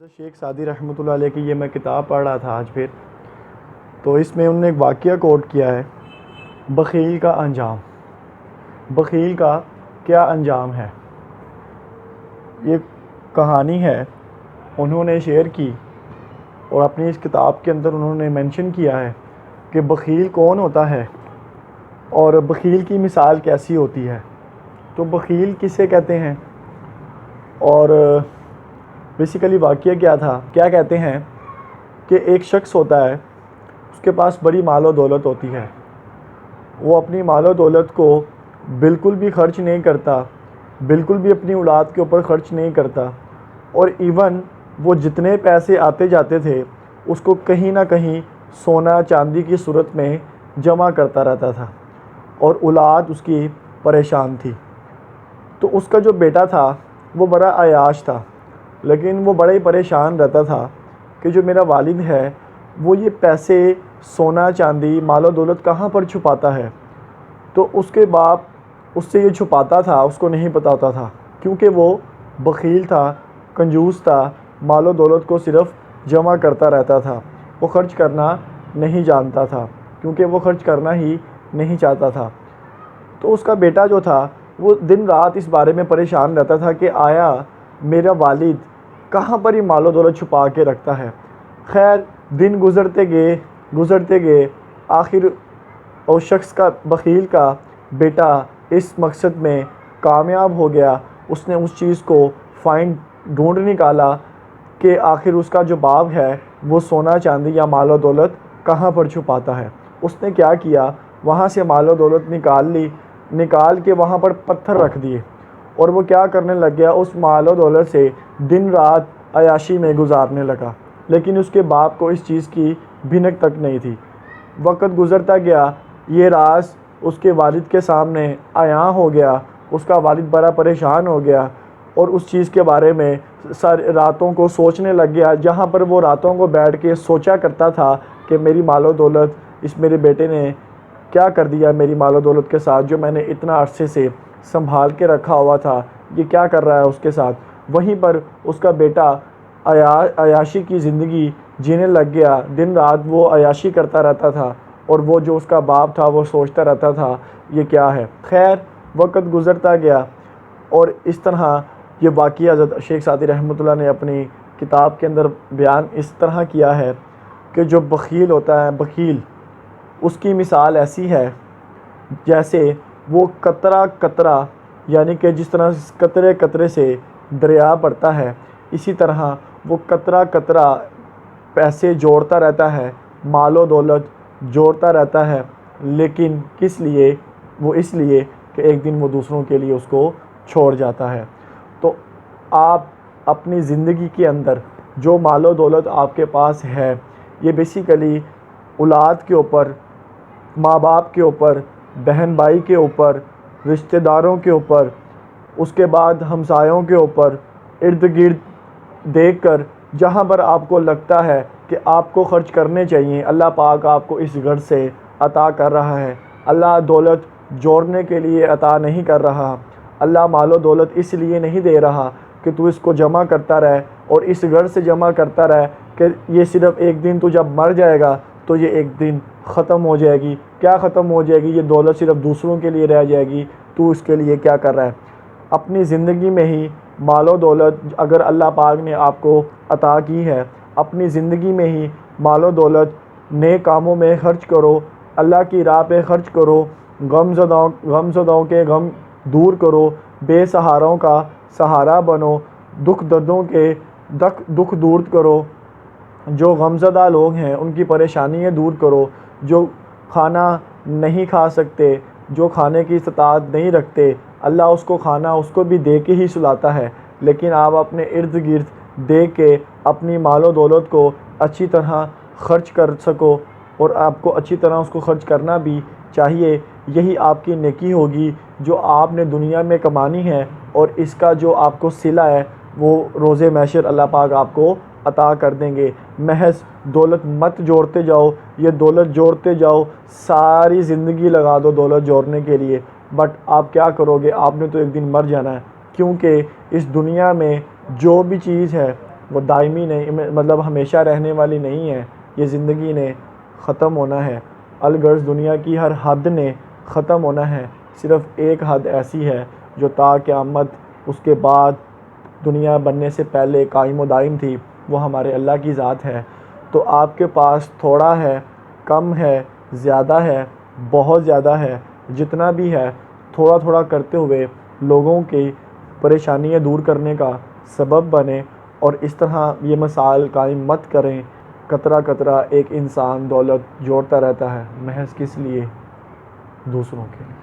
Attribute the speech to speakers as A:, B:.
A: حضرت شیخ سعدی رحمۃ اللہ علیہ کی یہ میں کتاب پڑھ رہا تھا آج پھر، تو اس میں انہوں نے ایک واقعہ کوٹ کیا ہے، بخیل کا انجام۔ بخیل کا کیا انجام ہے؟ یہ کہانی ہے انہوں نے شیئر کی، اور اپنی اس کتاب کے اندر انہوں نے مینشن کیا ہے کہ بخیل کون ہوتا ہے اور بخیل کی مثال کیسی ہوتی ہے۔ تو بخیل کسے کہتے ہیں، اور بیسیکلی واقعہ کیا تھا، کیا کہتے ہیں کہ ایک شخص ہوتا ہے، اس کے پاس بڑی مال و دولت ہوتی ہے، وہ اپنی مال و دولت کو بالکل بھی خرچ نہیں کرتا، بالکل بھی اپنی اولاد کے اوپر خرچ نہیں کرتا، اور ایون وہ جتنے پیسے آتے جاتے تھے اس کو کہیں نہ کہیں سونا چاندی کی صورت میں جمع کرتا رہتا تھا، اور اولاد اس کی پریشان تھی۔ تو اس کا جو بیٹا تھا وہ بڑا عیاش تھا، لیکن وہ بڑا ہی پریشان رہتا تھا کہ جو میرا والد ہے وہ یہ پیسے، سونا چاندی، مال و دولت کہاں پر چھپاتا ہے۔ تو اس کے باپ اس سے یہ چھپاتا تھا، اس کو نہیں پتہ ہوتا تھا، کیونکہ وہ بخیل تھا، کنجوس تھا، مال و دولت کو صرف جمع کرتا رہتا تھا، وہ خرچ کرنا نہیں جانتا تھا، کیونکہ وہ خرچ کرنا ہی نہیں چاہتا تھا۔ تو اس کا بیٹا جو تھا وہ دن رات اس بارے میں پریشان رہتا تھا کہ آیا میرا والد کہاں پر ہی مال و دولت چھپا کے رکھتا ہے۔ خیر دن گزرتے گئے، آخر اس شخص کا، بخیل کا بیٹا اس مقصد میں کامیاب ہو گیا۔ اس نے اس چیز کو ڈھونڈ نکالا کہ آخر اس کا جو باپ ہے وہ سونا چاندی یا مال و دولت کہاں پر چھپاتا ہے۔ اس نے کیا کیا، وہاں سے مال و دولت نکال کے وہاں پر پتھر رکھ دیے، اور وہ کیا کرنے لگ گیا، اس مال و دولت سے دن رات عیاشی میں گزارنے لگا۔ لیکن اس کے باپ کو اس چیز کی بھنک تک نہیں تھی۔ وقت گزرتا گیا، یہ راز اس کے والد کے سامنے عیاں ہو گیا، اس کا والد بڑا پریشان ہو گیا، اور اس چیز کے بارے میں راتوں کو سوچنے لگ گیا۔ جہاں پر وہ راتوں کو بیٹھ کے سوچا کرتا تھا کہ میری مال و دولت، اس میرے بیٹے نے کیا کر دیا میری مال و دولت کے ساتھ، جو میں نے اتنا عرصے سے سنبھال کے رکھا ہوا تھا، یہ کیا کر رہا ہے اس کے ساتھ۔ وہیں پر اس کا بیٹا عیاشی کی زندگی جینے لگ گیا، دن رات وہ عیاشی کرتا رہتا تھا، اور وہ جو اس کا باپ تھا وہ سوچتا رہتا تھا یہ کیا ہے۔ خیر وقت گزرتا گیا، اور اس طرح یہ واقعہ حضرت شیخ سعدی رحمۃ اللہ نے اپنی کتاب کے اندر بیان اس طرح کیا ہے کہ جو بخیل ہوتا ہے، بخیل اس کی مثال ایسی ہے جیسے وہ قطرہ قطرہ، یعنی کہ جس طرح قطرے قطرے سے دریا بڑھتا ہے، اسی طرح وہ قطرہ قطرہ پیسے جوڑتا رہتا ہے، مال و دولت جوڑتا رہتا ہے، لیکن کس لیے؟ وہ اس لیے کہ ایک دن وہ دوسروں کے لیے اس کو چھوڑ جاتا ہے۔ تو آپ اپنی زندگی کے اندر جو مال و دولت آپ کے پاس ہے، یہ بیسیکلی اولاد کے اوپر، ماں باپ کے اوپر، بہن بھائی کے اوپر، رشتہ داروں کے اوپر، اس کے بعد ہمسایوں کے اوپر، ارد گرد دیکھ کر جہاں پر آپ کو لگتا ہے کہ آپ کو خرچ کرنے چاہیے، اللہ پاک آپ کو اس غرض سے عطا کر رہا ہے۔ اللہ دولت جوڑنے کے لیے عطا نہیں کر رہا، اللہ مال و دولت اس لیے نہیں دے رہا کہ تو اس کو جمع کرتا رہے، اور اس غرض سے جمع کرتا رہے کہ یہ صرف ایک دن تو جب مر جائے گا تو یہ ایک دن ختم ہو جائے گی۔ کیا ختم ہو جائے گی؟ یہ دولت صرف دوسروں کے لیے رہ جائے گی، تو اس کے لیے کیا کر رہا ہے؟ اپنی زندگی میں ہی مال و دولت اگر اللہ پاک نے آپ کو عطا کی ہے، اپنی زندگی میں ہی مال و دولت نیک کاموں میں خرچ کرو، اللہ کی راہ پہ خرچ کرو، غم زدوں کے غم دور کرو، بے سہاروں کا سہارا بنو، دکھ دردوں کے دکھ دور کرو، جو غم زدہ لوگ ہیں ان کی پریشانیاں دور کرو، جو کھانا نہیں کھا سکتے، جو کھانے کی استطاعت نہیں رکھتے، اللہ اس کو کھانا اس کو بھی دے کے ہی سلاتا ہے، لیکن آپ اپنے ارد گرد دیکھ کے اپنی مال و دولت کو اچھی طرح خرچ کر سکو، اور آپ کو اچھی طرح اس کو خرچ کرنا بھی چاہیے۔ یہی آپ کی نیکی ہوگی جو آپ نے دنیا میں کمانی ہے، اور اس کا جو آپ کو صلہ ہے وہ روز محشر اللہ پاک آپ کو عطا کر دیں گے۔ محض دولت مت جوڑتے جاؤ، یہ دولت جوڑتے جاؤ، ساری زندگی لگا دو دولت جوڑنے کے لیے، بٹ آپ کیا کرو گے؟ آپ نے تو ایک دن مر جانا ہے، کیونکہ اس دنیا میں جو بھی چیز ہے وہ دائمی نہیں، مطلب ہمیشہ رہنے والی نہیں ہے، یہ زندگی نے ختم ہونا ہے۔ الغرض دنیا کی ہر حد نے ختم ہونا ہے، صرف ایک حد ایسی ہے جو تا قیامت اس کے بعد دنیا بننے سے پہلے قائم و دائم تھی، وہ ہمارے اللہ کی ذات ہے۔ تو آپ کے پاس تھوڑا ہے، کم ہے، زیادہ ہے، بہت زیادہ ہے، جتنا بھی ہے تھوڑا تھوڑا کرتے ہوئے لوگوں کی پریشانیاں دور کرنے کا سبب بنے، اور اس طرح یہ مثال قائم مت کریں۔ قطرہ قطرہ ایک انسان دولت جوڑتا رہتا ہے محض کس لیے؟ دوسروں کے لیے۔